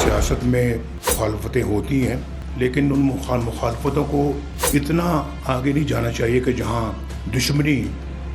सियासत में मुखालफतें होती हैं, लेकिन उन मुखालफतों को इतना आगे नहीं जाना चाहिए कि जहाँ दुश्मनी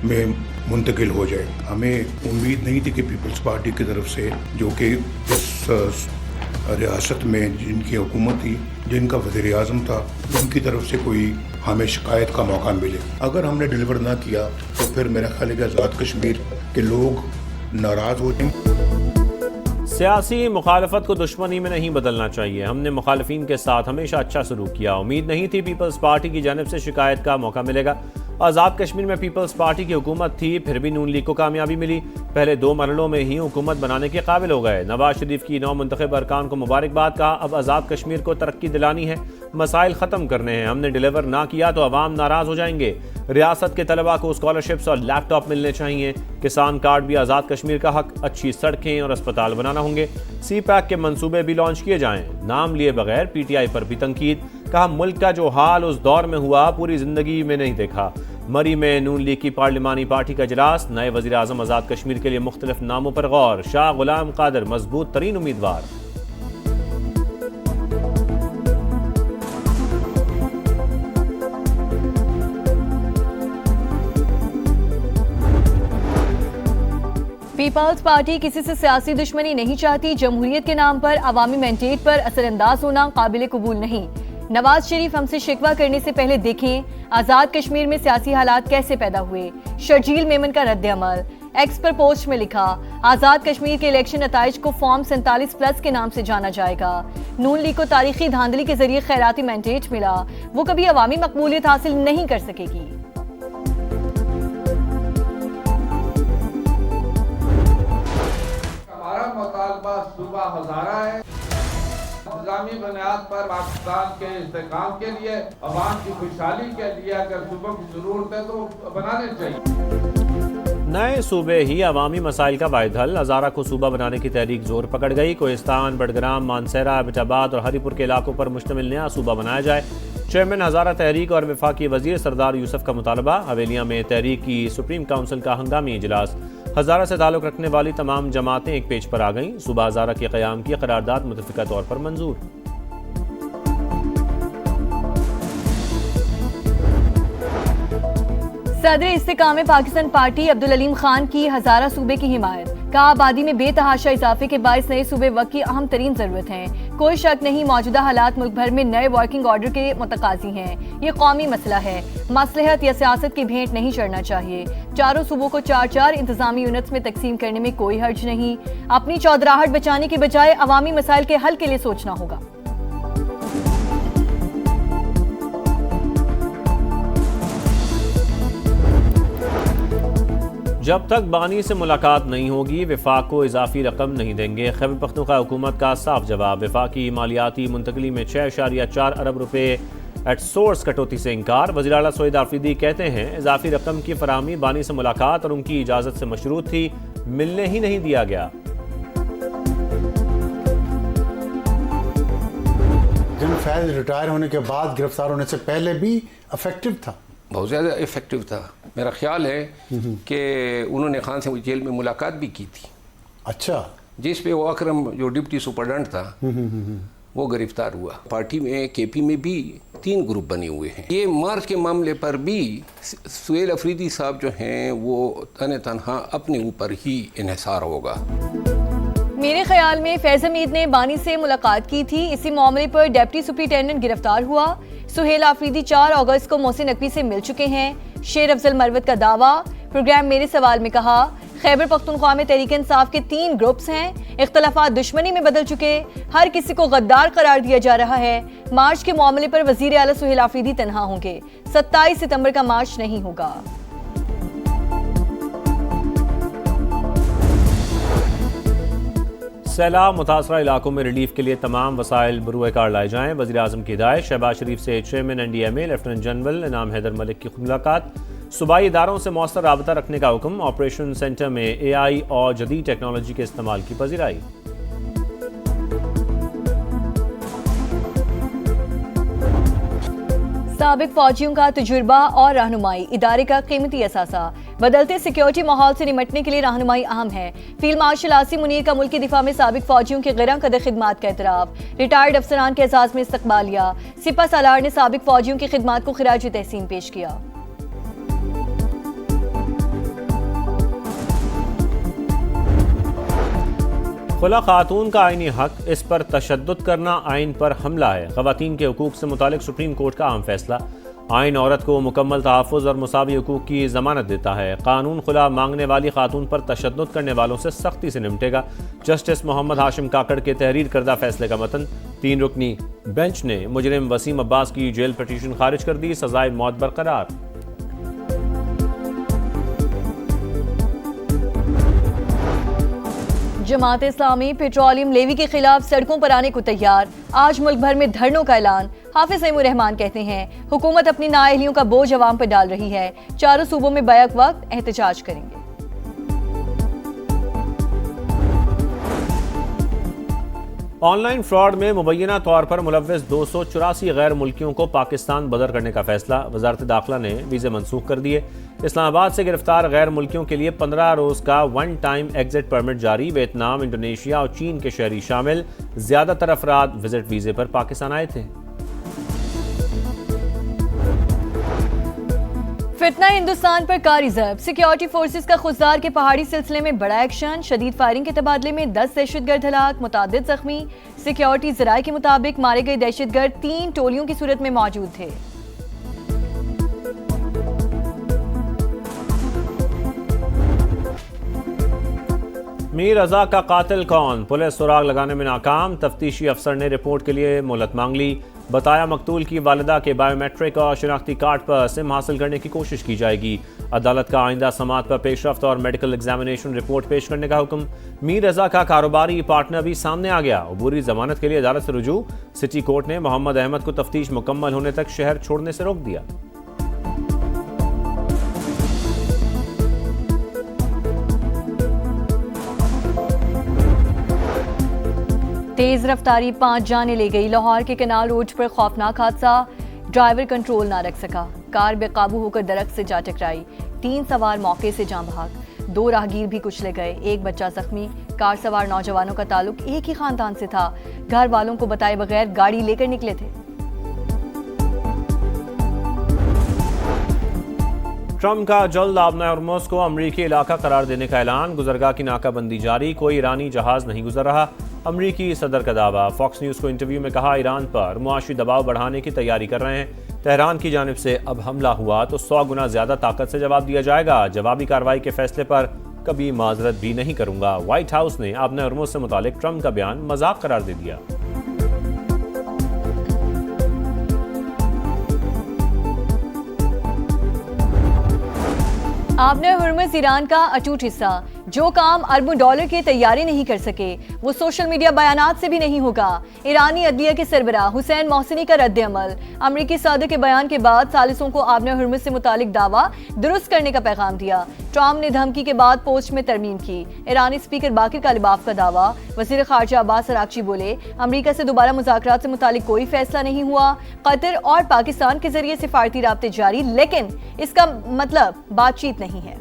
में मुंतकिल हो जाए। हमें उम्मीद नहीं थी कि पीपल्स पार्टी की तरफ से, जो कि इस रियासत में जिनकी हुकूमत थी, जिनका वज़ीर आज़म था, उनकी तरफ से कोई हमें शिकायत का मौका मिले। अगर हमने डिलीवर ना किया तो फिर मेरा ख्याल है कि आज़ाद कश्मीर के लोग नाराज़ हो जाएंगे। सियासी मुखालफत को दुश्मनी में नहीं बदलना चाहिए। हमने मुखालफिन के साथ हमेशा अच्छा सलूक किया। उम्मीद नहीं थी पीपल्स पार्टी की जानिब से शिकायत का मौका मिलेगा। आज़ाद कश्मीर में पीपल्स पार्टी की हुकूमत थी, फिर भी नून लीग को कामयाबी मिली। पहले 2 मरहलों में ही हुकूमत बनाने के काबिल हो गए। नवाज शरीफ की 9 मुंतखब अरकान को मुबारकबाद कहा। अब आज़ाद कश्मीर को तरक्की दिलानी है, मसाइल ख़त्म करने हैं। हमने डिलीवर ना किया तो अवाम नाराज़ हो जाएंगे। रियासत के तलबा को स्कॉलरशिप्स और लैपटॉप मिलने चाहिए। किसान कार्ड भी आज़ाद कश्मीर का हक। अच्छी सड़कें और अस्पताल बनाना होंगे। CPAC के मंसूबे भी लॉन्च किए जाएं। नाम लिए बगैर PTI पर भी तनकीद। कहा मुल्क का जो हाल उस दौर में हुआ पूरी जिंदगी में नहीं देखा। मरी में नून लीग की पार्लिमानी पार्टी का इजलास। नए वज़ीर आज़म आज़ाद कश्मीर के लिए मुख्तलिफ नामों पर गौर। शाह गुलाम कादर मजबूत तरीन उम्मीदवार। पीपल्स पार्टी किसी से सियासी दुश्मनी नहीं चाहती। जमहूरियत के नाम पर अवामी मैंडेट पर असरअंदाज होना काबिल कबूल नहीं। नवाज शरीफ हमसे शिकवा करने से पहले देखें आज़ाद कश्मीर में सियासी हालात कैसे पैदा हुए। शर्जील मेमन का रद्द अमल। एक्स पर पोस्ट में लिखा, आज़ाद कश्मीर के इलेक्शन नताइज को फॉर्म 47+ के नाम से जाना जाएगा। नून लीग को तारीखी धांधली के जरिए खैराती मैंडेट मिला, वो कभी अवामी मकबूलियत हासिल नहीं कर सकेगी। हमारा मुतालबा सूबा हज़ारा है। इंतजामी बुनियाद पर पाकिस्तान के इस्तेकाम के लिए, अवाम की खुशहाली के लिए अगर सूबों की जरूरत है तो बनाने चाहिए। नए सूबे ही अवामी मसाइल का वाहिद हल। हज़ारा को सूबा बनाने की तहरीक जोर पकड़ गई। कोहिस्तान, बडग्राम, मानसहरा, एबटाबाद और हरीपुर के इलाकों पर मुश्तमिल नया सूबा बनाया जाए। चेयरमैन हज़ारा तहरीक और वफाकी वजीर सरदार यूसुफ का मुतालबा। हवेलियाँ में तहरीक की सुप्रीम काउंसिल का हंगामी इजलास। हज़ारा से ताल्लुक़ रखने वाली तमाम जमातें एक पेज पर आ गईं। सूबा हज़ारा के क़याम की करारदाद मुतफ़िका तौर पर मंजूर। सदर इस्तेकाम पाकिस्तान पार्टी अब्दुल अलीम खान की हज़ारा सूबे की हिमायत। कहा आबादी में बेतहाशा इजाफे के बायस नए सूबे वक्त की अहम तरीन जरूरत हैं। कोई शक नहीं मौजूदा हालात मुल्क भर में नए वर्किंग ऑर्डर के मुतकाजी हैं। ये कौमी मसला है, मसलहत या सियासत की भेंट नहीं चढ़ना चाहिए। चारों सूबों को 4-4 इंतजामी यूनिट्स में तकसीम करने में कोई हर्ज नहीं। अपनी चौधराहट बचाने के बजाय अवामी मसाइल के हल के लिए सोचना होगा। जब तक बानी से मुलाकात नहीं होगी वफाक को इजाफी रकम नहीं देंगे। खैबर पख्तूनख्वा हुकूमत का साफ जवाब। वफाकी मालियाती मुंतकली में 6.4 अरब रुपए एट सोर्स कटौती से इनकार। वज़ीर आला सईद आफरीदी कहते हैं इजाफी रकम की फराहमी बानी से मुलाकात और उनकी इजाज़त से मशरूत थी, मिलने ही नहीं दिया गया। जिन फैज़ रिटायर होने के बाद गिरफ्तार होने से पहले भी इफेक्टिव था, बहुत ज़्यादा इफेक्टिव था। मेरा ख्याल है कि उन्होंने खान से जेल में मुलाकात भी की थी। अच्छा, जिस पे वो अकरम जो डिप्टी सुपरडेंट था वो गिरफ्तार हुआ। पार्टी में KP में भी 3 ग्रुप बने हुए हैं। ये मार्च के मामले पर भी सुहेल अफरीदी साहब जो हैं वो तनहा अपने ऊपर ही इन्हिसार होगा। मेरे ख्याल में फैज़ हमीद ने बानी से मुलाकात की थी। इसी मामले पर डिप्टी सुपरिटेंडेंट गिरफ्तार हुआ। सुहेल आफरीदी 4 अगस्त को मोहसिन नकवी से मिल चुके हैं। शेर अफजल मरवत का दावा। प्रोग्राम मेरे सवाल में कहा खैबर पख्तूनख्वा में तहरीक इंसाफ के 3 ग्रुप्स हैं। इख्तलाफात दुश्मनी में बदल चुके, हर किसी को गद्दार करार दिया जा रहा है। मार्च के मामले पर वजीर आला सुहेल आफरीदी तनहा होंगे। 27 सितंबर का मार्च नहीं होगा। सैलाब मुतासरा इलाकों में रिलीफ के लिए तमाम वसाइल बरूए कार लाए जाएं। वज़ीर आज़म की हिदायत। शहबाज शरीफ से चेयरमैन NDMA लेफ्टिनेंट जनरल इनाम हैदर मलिक की मुलाकात। सूबाई इदारों से मौसर राबता रखने का हुक्म। ऑपरेशन सेंटर में AI और जदीद टेक्नोलॉजी के इस्तेमाल की पजीराई। साबिक फौजियों का तजुर्बा और रहनुमाई इदारे का कीमती असासा। बदलते सिक्योरिटी माहौल से निपटने के लिए रहनुमाई अहम है। फील्ड मार्शल आसिम मुनीर का मुल्क की दिफा में साबिक फौजियों के गिरह कदर खिदमात का एतराफ। रिटायर्ड अफसरान के एजाज में इस्तकबालिया। सिपा सालार ने साबिक फौजियों की खिदमात को खिराज तहसीन पेश किया। खुला खातून का आईनी हक, इस पर तशद्दुद करना आइन पर हमला है। ख़वातीन के हुकूक से मुतालिक सुप्रीम कोर्ट का अहम फैसला। आइन औरत को मुकम्मल तहफ़्फ़ुज़ और मुसावी हुकूक की ज़मानत देता है। कानून खुला मांगने वाली खातून पर तशद्दुद करने वालों से सख्ती से निपटेगा। जस्टिस मोहम्मद हाशिम काकड़ के तहरीर करदा फैसले का मतन। 3 रुकनी बेंच ने मुजरिम वसीम अब्बास की जेल पटिशन खारिज कर दी। सजाए मौत बरकरार। जमात इस्लामी पेट्रोलियम लेवी के खिलाफ सड़कों पर आने को तैयार। आज मुल्क भर में धरनों का ऐलान। हाफिज अहमद रहमान कहते हैं हुकूमत अपनी नाअहलियों का बोझ अवाम पर डाल रही है। चारों सूबों में बैक वक्त एहतजाज करेंगे। ऑनलाइन फ्रॉड में मुबैना तौर पर मुलव्वस 284 गैर मुल्कियों को पाकिस्तान बदर करने का फैसला। वजारत दाखिला ने वीज़े मनसूख कर दिए। इस्लामाबाद से गिरफ्तार गैर मुल्कियों के लिए 15 रोज़ का 1 टाइम एग्जिट परमिट जारी। वियतनाम, इंडोनेशिया और चीन के शहरी शामिल। ज़्यादातर अफराद विजिट वीज़े पर पाकिस्तान आए थे। फितना हिंदुस्तान पर कारी ज़र्ब। सिक्योरिटी फोर्सेस का खुजदार के पहाड़ी सिलसिले में बड़ा एक्शन। शदीद फायरिंग के तबादले में 10 दहशतगर्द हलाक, मुतादिद जख्मी। सिक्योरिटी ज़राए के मुताबिक मारे गए दहशतगर्द 3 टोलियों की सूरत में मौजूद थे। मीर रजा का कातिल कौन? पुलिस सुराग लगाने में नाकाम। तफ्तीशी अफसर ने रिपोर्ट के लिए मोहलत मांग ली। बताया मकतूल की वालिदा के बायोमेट्रिक और शनाख्ती कार्ड पर सिम हासिल करने की कोशिश की जाएगी। अदालत का आइंदा समात पर पेशरफ्त और मेडिकल एग्जामिनेशन रिपोर्ट पेश करने का हुक्म। मीर रजा का कारोबारी पार्टनर भी सामने आ गया। अबूरी जमानत के लिए अदालत से रुजू। सिटी कोर्ट ने मोहम्मद अहमद को तफ्तीश मुकम्मल होने तक शहर छोड़ने से रोक दिया। तेज रफ्तारी 5 जाने ले गई। लाहौर के कनाल रोड पर खौफनाक हादसा। ड्राइवर कंट्रोल ना रख सका। कार बेकाबू होकर दरख्त से जा टकराई। 3 सवार मौके से जान भाग। 2 राहगीर भी कुचले गए। 1 बच्चा जख्मी। कार सवार नौजवानों का ताल्लुक एक ही खानदान से था। घर वालों को बताए बगैर गाड़ी लेकर निकले थे। ट्रम्प का जल्द आबना हॉर्मुज़ को अमरीकी इलाका करार देने का ऐलान। गुजरगाह की नाकाबंदी जारी। कोई ईरानी जहाज नहीं गुजर रहा। अमरीकी सदर का दावा। फॉक्स न्यूज़ को इंटरव्यू में कहा ईरान पर मुआशी दबाव बढ़ाने की तैयारी कर रहे हैं। तेहरान की जानिब से अब हमला हुआ तो 100 गुना ज़्यादा ताकत से जवाब दिया जाएगा। जवाबी कार्रवाई के फैसले पर कभी माजरत भी नहीं करूंगा। व्हाइट हाउस ने आबना हॉर्मुज़ से मुतालिक ट्रम्प का बयान मजाक करार दे दिया। आबना हॉर्मुज़ ईरान का अटूट हिस्सा। जो काम अरबों डॉलर की तैयारी नहीं कर सके वो सोशल मीडिया बयानात से भी नहीं होगा। ईरानी अदलिया के सरबराह हुसैन मोहसिनी का रद्द अमल। अमरीकी सदर के बयान के बाद सालिसों को आबना हॉर्मुज़ से मुतालिक दावा दुरुस्त करने का पैगाम दिया। ट्रम्प ने धमकी के बाद पोस्ट में तरमीम की। ईरानी स्पीकर बाकिर कालिबाफ का दावा। वज़ीर ख़ारजा अब्बास अरागची बोले अमरीका से दोबारा मुज़ाकरात से मुतालिक कोई फैसला नहीं हुआ। कतर और पाकिस्तान के जरिए सिफारती राब्ते जारी, लेकिन इसका मतलब बातचीत नहीं है।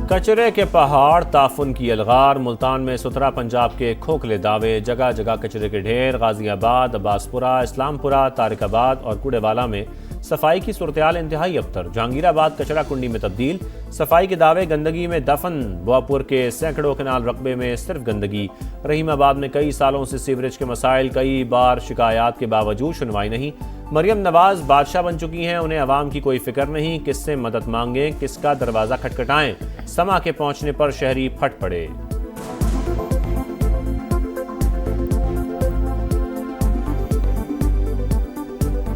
कचरे के पहाड़, ताफुन की अलगार। मुल्तान में सुथरा पंजाब के खोखले दावे। जगह जगह कचरे के ढेर। गाजियाबाद, अब्बासपुरा, इस्लामपुरा, तारिकाबाद और कुड़ेवाला में सफाई की सूरत-ए-हाल इंतहाई अबतर। जहांगीराबाद कचरा कुंडी में तब्दील। सफाई के दावे गंदगी में दफन। बुआपुर के सैकड़ों कनाल रकबे में सिर्फ गंदगी। रहीमाबाद में कई सालों से सीवरेज के मसाइल। कई बार शिकायत के बावजूद सुनवाई नहीं। मरियम नवाज बादशाह बन चुकी हैं, उन्हें अवाम की कोई फिक्र नहीं। किससे मदद मांगें, किसका दरवाज़ा खटखटाएं। समा के पहुंचने पर शहरी फट पड़े।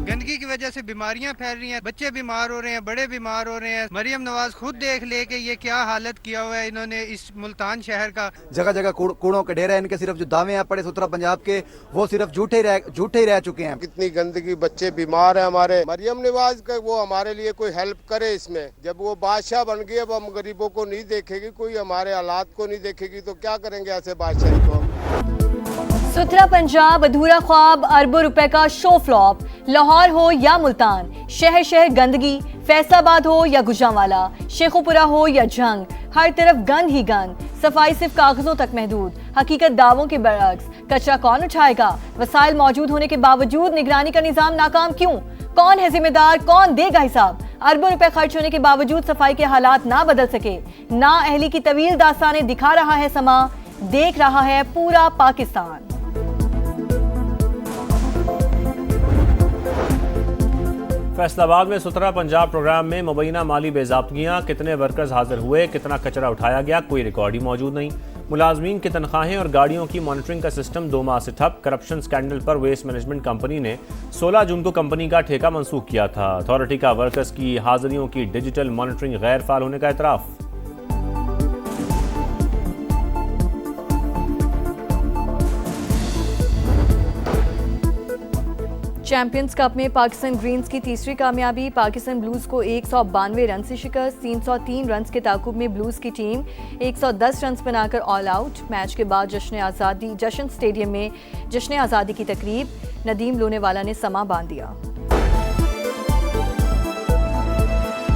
गंदगी की वजह से बीमारियां फैल रही हैं, बच्चे बीमार हो रहे हैं, बड़े बीमार हो रहे हैं। मरियम नवाज खुद देख ले कि ये क्या हालत किया हुआ है इन्होंने इस मुल्तान शहर का। जगह जगह कूड़ों के ढेर है। इनके सिर्फ जो दावे हैं पड़े सुथरा पंजाब के, वो सिर्फ झूठे ही रह चुके हैं। कितनी गंदगी, बच्चे बीमार है हमारे। मरियम नवाज का वो हमारे लिए कोई हेल्प करे इसमें। जब वो बादशाह बन गई, अब हम गरीबों को नहीं देखेगी, कोई हमारे हालात को नहीं देखेगी, तो क्या करेंगे ऐसे बादशाही को। सुथरा पंजाब, अधूरा ख्वाब, अरबों रुपए का शो फ्लॉप। लाहौर हो या मुल्तान, शहर शहर गंदगी। फैसलाबाद हो या गुजरांवाला, शेखोपुरा हो या जंग, हर तरफ गंद ही गंद। सफाई सिर्फ कागजों तक महदूद, हकीकत दावों के बरअक्स। कचरा कौन उठाएगा? वसाइल मौजूद होने के बावजूद निगरानी का निजाम नाकाम क्यों? कौन है जिम्मेदार? कौन देगा हिसाब? अरबों रुपए खर्च होने के बावजूद सफाई के हालात ना बदल सके। ना अहली की तवील दास्तानें दिखा रहा है समा, देख रहा है पूरा पाकिस्तान। फैसलाबाद में सुथरा पंजाब प्रोग्राम में मुबैना माली बेज़ाब्तगियां, कितने वर्कर्स हाजिर हुए, कितना कचरा उठाया गया, कोई रिकॉर्ड ही मौजूद नहीं। मुलाजमीन की तनख्वाहें और गाड़ियों की मॉनिटरिंग का सिस्टम 2 माह से ठप। करप्शन स्कैंडल पर वेस्ट मैनेजमेंट कंपनी ने 16 जून को कंपनी का ठेका मंसूख किया था। अथॉरिटी का वर्कर्स की हाजिरियों की डिजिटल मॉनिटरिंग गैर फाल होने का एतराफ़। चैंपियंस कप में पाकिस्तान ग्रीन्स की तीसरी कामयाबी। पाकिस्तान ब्लूज को 192 रन से शिकस्त। 303 रन के ताकुब में ब्लूज की टीम 110 रन बनाकर ऑल आउट। मैच के बाद जश्न स्टेडियम में जश्न आज़ादी की तकरीब। नदीम लोनेवाला ने समा बांध दिया।